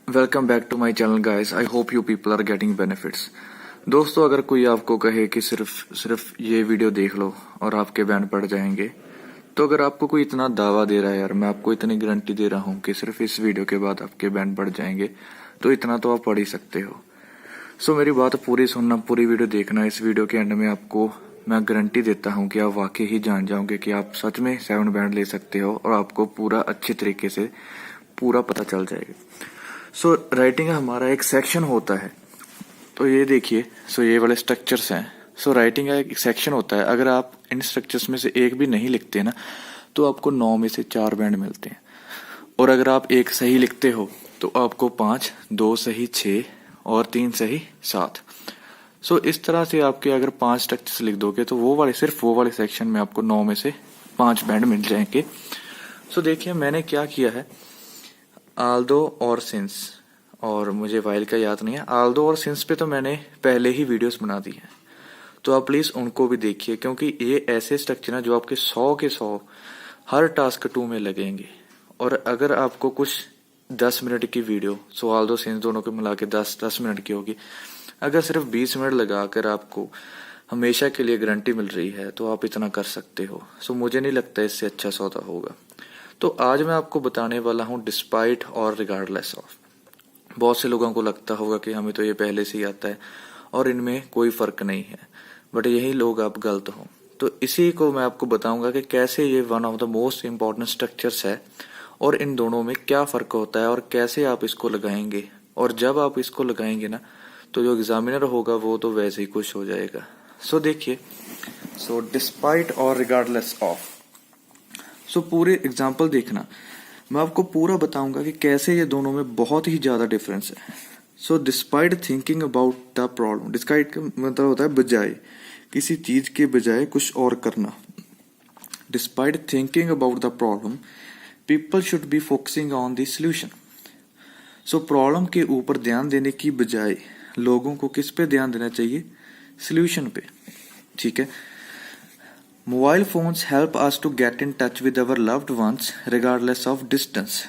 Welcome back to my channel guys. I hope you people are getting benefits. दोस्तों, अगर कोई आपको कहे कि सिर्फ ये वीडियो देख लो और आपके बैंड पड़ जाएंगे, तो अगर आपको कोई इतना दावा दे रहा है, यार मैं आपको इतनी गारंटी दे रहा हूँ कि सिर्फ इस वीडियो के बाद आपके बैंड पड़ जाएंगे, तो इतना तो आप पढ़ ही सकते हो। सो मेरी बात पूरी सुनना, पूरी वीडियो देखना। इस वीडियो के एंड में आपको मैं गारंटी देता हूँ कि आप वाकई ही जान जाओगे कि आप सच में 7 बैंड ले सकते हो और आपको पूरा अच्छे तरीके से पूरा पता चल जाएगा। सो राइटिंग हमारा एक सेक्शन होता है, तो ये देखिए। ये वाले स्ट्रक्चर्स हैं। राइटिंग का एक सेक्शन होता है। अगर आप इन स्ट्रक्चर्स में से एक भी नहीं लिखते ना, तो आपको 9 में से 4 बैंड मिलते हैं। और अगर आप एक सही लिखते हो तो आपको 5, 2 सही 6 और 3 सही 7। इस तरह से आपके अगर 5 स्ट्रक्चर्स लिख दोगे तो सिर्फ वो वाले सेक्शन में आपको 9 में से 5 बैंड मिल जाएंगे। देखिए मैंने क्या किया है। आल्दो और सिंस, और मुझे वाइल का याद नहीं है। आल्दो और सिंस पे तो मैंने पहले ही वीडियोस बना दी हैं, तो आप प्लीज उनको भी देखिए, क्योंकि ये ऐसे स्ट्रक्चर हैं जो आपके 100 के 100 हर टास्क 2 में लगेंगे। और अगर आपको कुछ 10 मिनट की वीडियो, आल्दो सिंस दोनों को मिला के 10 मिनट की होगी, अगर सिर्फ 20 मिनट लगाकर आपको हमेशा के लिए गारंटी मिल रही है, तो आप इतना कर सकते हो। मुझे नहीं लगता इससे अच्छा सौदा होगा। तो आज मैं आपको बताने वाला हूँ डिस्पाइट और रिगार्डलेस ऑफ। बहुत से लोगों को लगता होगा कि हमें तो ये पहले से ही आता है और इनमें कोई फर्क नहीं है, बट यही लोग आप गलत हो। तो इसी को मैं आपको बताऊंगा कि कैसे ये one of the most important structures है और इन दोनों में क्या फर्क होता है और कैसे आप इसको लगाएंगे। और जब आप इसको लगाएंगे ना, तो जो एग्जामिनर होगा वो तो वैसे ही खुश हो जाएगा। देखिए, डिस्पाइट और रिगार्डलेस ऑफ। पूरे एग्जाम्पल देखना, मैं आपको पूरा बताऊंगा कि कैसे ये दोनों में बहुत ही ज्यादा डिफरेंस है। Despite thinking about the problem, despite का मतलब होता है बजाय, किसी चीज के बजाय कुछ और करना। Despite thinking about the problem, people should be focusing on the solution. Problem के ऊपर ध्यान देने की बजाय लोगों को किस पे ध्यान देना चाहिए? सॉल्यूशन पे। ठीक है। Mobile phones help us to get in touch with our loved ones regardless of distance.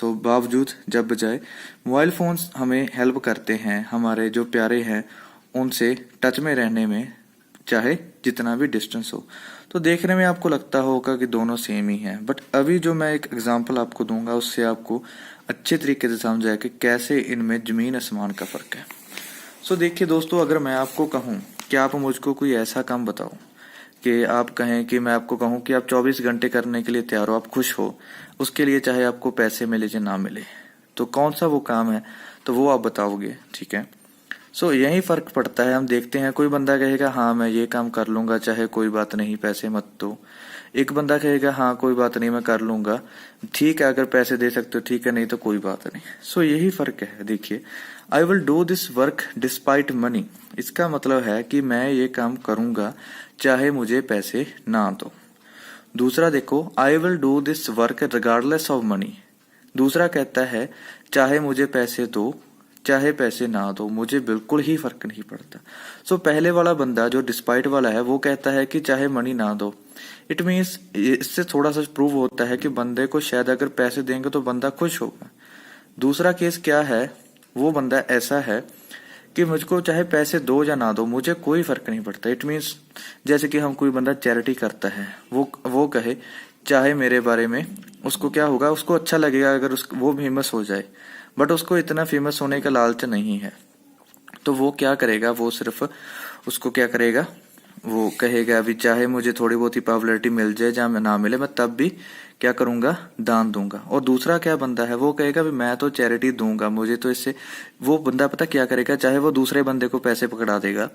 बावजूद जब बजाय मोबाइल फोन्स हमें हेल्प करते हैं हमारे जो प्यारे हैं उनसे टच में रहने में, चाहे जितना भी डिस्टेंस हो। तो देखने में आपको लगता होगा कि दोनों सेम ही हैं, बट अभी जो मैं एक एग्जांपल आपको दूंगा उससे आपको अच्छे तरीके से समझ आए कि कैसे इनमें जमीन आसमान का फर्क है। देखिए दोस्तों, अगर मैं आपको कहूँ कि आप मुझको कोई ऐसा काम बताओ कि आप कहें कि मैं आपको कहूं कि आप 24 घंटे करने के लिए तैयार हो, आप खुश हो उसके लिए, चाहे आपको पैसे मिले चाहे ना मिले, तो कौन सा वो काम है, तो वो आप बताओगे। ठीक है। यही फर्क पड़ता है। हम देखते हैं, कोई बंदा कहेगा हाँ मैं ये काम कर लूंगा, चाहे कोई बात नहीं पैसे मत दो। एक बंदा कहेगा हाँ कोई बात नहीं मैं कर लूंगा, ठीक है अगर पैसे दे सकते हो ठीक है, नहीं तो कोई बात नहीं। यही फर्क है। देखिए, I will do this work despite money, इसका मतलब है कि मैं ये काम करूंगा चाहे मुझे पैसे ना दो। दूसरा देखो, I will do this work regardless of money, दूसरा कहता है चाहे मुझे पैसे दो चाहे पैसे ना दो, मुझे बिल्कुल ही फर्क नहीं पड़ता। पहले वाला बंदा जो डिस्पाइट वाला है वो कहता है कि चाहे मनी ना दो। इट मीन्स इससे थोड़ा सा प्रूव होता है कि बंदे को शायद अगर पैसे देंगे तो बंदा खुश होगा। दूसरा केस क्या है, वो बंदा ऐसा है कि मुझको चाहे पैसे दो या ना दो मुझे कोई फर्क नहीं पड़ता। इट मीन्स जैसे कि हम कोई बंदा चैरिटी करता है, वो कहे चाहे मेरे बारे में, उसको क्या होगा, उसको अच्छा लगेगा अगर वो फेमस हो जाए, बट उसको इतना फेमस होने का लालच नहीं है, तो वो क्या करेगा, वो सिर्फ उसको क्या करेगा, वो कहेगा अभी चाहे मुझे थोड़ी बहुत ही पॉपुलैरिटी मिल जाए या मैं ना मिले, मैं तब भी क्या करूंगा, दान दूंगा। और दूसरा क्या बंदा है, वो कहेगा भी मैं तो चैरिटी दूंगा, मुझे तो इससे, वो बंदा पता क्या करेगा, चाहे वो दूसरे बंदे को पैसे पकड़ा देगा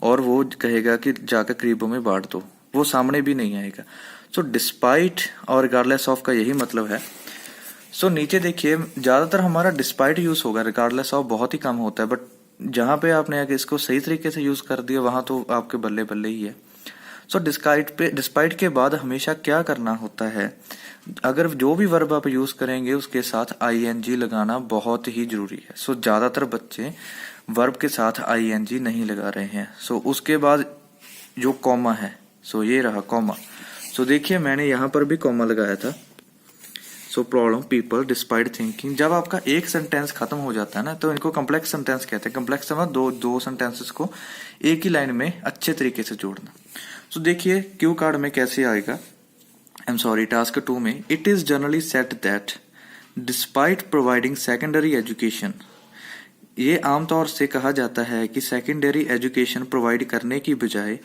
और वो कहेगा कि जाकर गरीबों में बांट दो, वो सामने भी नहीं आएगा। डिस्पाइट और रिगार्डलेस ऑफ का यही मतलब है। नीचे देखिए, ज्यादातर हमारा डिस्पाइट यूज होगा, रिगार्डलेस ऑफ बहुत ही कम होता है, बट जहां पे आपने अगर इसको सही तरीके से यूज कर दिया वहां तो आपके बल्ले बल्ले ही है। डिस्पाइट के बाद हमेशा क्या करना होता है, अगर जो भी वर्ब आप यूज करेंगे उसके साथ आईएनजी लगाना बहुत ही जरूरी है। ज्यादातर बच्चे वर्ब के साथ आईएनजी नहीं लगा रहे हैं। उसके बाद जो कॉमा है, ये रहा कॉमा। देखिए मैंने यहाँ पर भी कॉमा लगाया था, so problem people despite thinking. जब आपका एक सेंटेंस खत्म हो जाता है ना, तो इनको कम्प्लेक्स सेंटेंस कहते हैं। कम्प्लेक्स मतलब दो सेंटेंसेस को एक ही लाइन में अच्छे तरीके से जोड़ना। सो देखिए क्यू कार्ड में कैसे आएगा। आई एम सॉरी, टास्क 2 में it is generally set that despite providing secondary education, ये आमतौर से कहा जाता है कि सेकेंडरी एजुकेशन प्रोवाइड करने की बजाय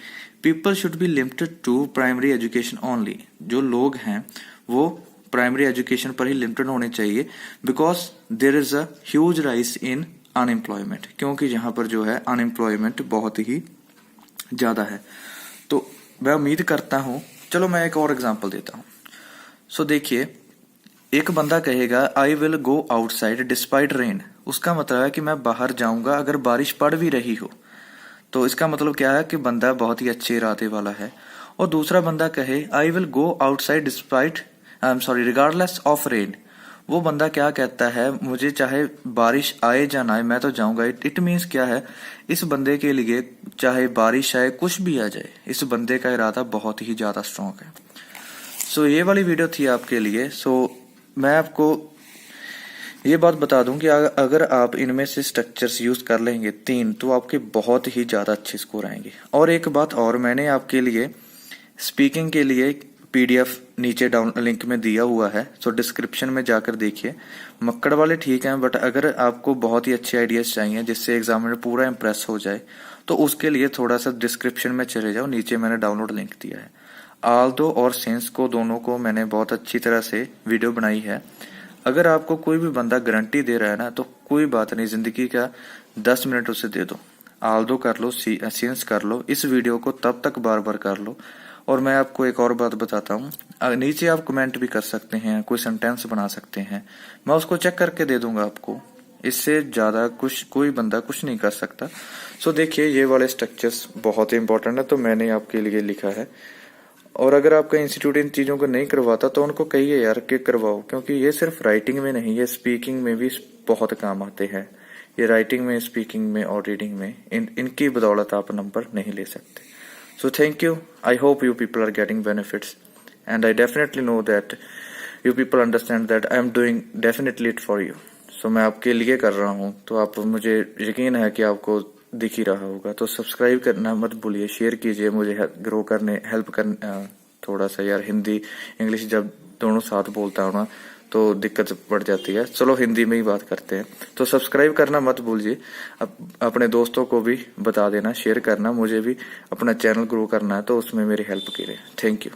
people should be limited to primary education only. जो लोग हैं वो प्राइमरी एजुकेशन पर ही लिमिटेड होने चाहिए, because there is a huge rise in unemployment, क्योंकि यहाँ पर जो है अनएम्प्लॉयमेंट बहुत ही ज्यादा है। तो मैं उम्मीद करता हूँ, चलो मैं एक और एग्जांपल देता हूँ। सो देखिए, एक बंदा कहेगा I will go outside despite rain, उसका मतलब है कि मैं बाहर जाऊंगा अगर बारिश पड़ भी रही हो। तो इसका मतलब क्या है कि बंदा बहुत ही अच्छे इरादे वाला है। और दूसरा बंदा कहे I will go outside despite I am sorry regardless of rain, वो बंदा क्या कहता है, मुझे चाहे बारिश आए या ना आए मैं तो जाऊंगा। इट मीन्स क्या है, इस बंदे के लिए चाहे बारिश आए कुछ भी आ जाए, इस बंदे का इरादा बहुत ही ज्यादा स्ट्रॉन्ग है। सो ये वाली वीडियो थी आपके लिए। सो मैं आपको ये बात बता दूं कि अगर आप इनमें से स्ट्रक्चर्स यूज कर लेंगे 3, तो आपके बहुत ही ज्यादा अच्छे स्कोर आएंगे। और एक बात और, मैंने आपके लिए स्पीकिंग के लिए पीडीएफ नीचे डाउन लिंक में दिया हुआ है, सो डिस्क्रिप्शन में जाकर देखिए। मक्कड़ वाले ठीक हैं, बट अगर आपको बहुत ही अच्छे आइडियाज चाहिए जिससे एग्जामिनर पूरा इंप्रेस हो जाए, तो उसके लिए थोड़ा सा डिस्क्रिप्शन में चले जाओ, नीचे मैंने डाउनलोड लिंक दिया है। आल्दो और सेंस को दोनों को मैंने बहुत अच्छी तरह से वीडियो बनाई है। अगर आपको कोई भी बंदा गारंटी दे रहा है ना, तो कोई बात नहीं, जिंदगी का 10 मिनट उसे दे दो। आल्दो कर लो, सेंस कर लो, इस वीडियो को तब तक बार बार कर लो। और मैं आपको एक और बात बताता हूँ, नीचे आप कमेंट भी कर सकते हैं, कोई सेंटेंस बना सकते हैं, मैं उसको चेक करके दे दूंगा आपको। इससे ज्यादा कुछ कोई बंदा कुछ नहीं कर सकता। सो देखिए, ये वाले स्ट्रक्चर्स बहुत ही इंपॉर्टेंट है, तो मैंने आपके लिए लिखा है। और अगर आपका इंस्टीट्यूट इन चीजों को नहीं करवाता तो उनको कहिए यार कि करवाओ, क्योंकि ये सिर्फ राइटिंग में नहीं, ये स्पीकिंग में भी बहुत काम आते हैं। ये राइटिंग में, स्पीकिंग में और रीडिंग में, इनकी बदौलत आप नंबर नहीं ले सकते। So thank you. I hope you people are getting benefits, and I definitely know that you people understand that I am doing definitely it for you. So मैं आपके लिए कर रहा हूँ, तो आप, मुझे यकीन है कि आपको दिख ही रहा होगा। तो सब्सक्राइब करना मत भूलिए, शेयर कीजिए, मुझे ग्रो करने हेल्प कर। थोड़ा सा यार हिंदी इंग्लिश जब दोनों साथ बोलता हूँ ना, तो दिक्कत बढ़ जाती है। चलो हिंदी में ही बात करते हैं। तो सब्सक्राइब करना मत भूलिए, अपने दोस्तों को भी बता देना, शेयर करना, मुझे भी अपना चैनल ग्रो करना है, तो उसमें मेरी हेल्प कीजिए। Thank you.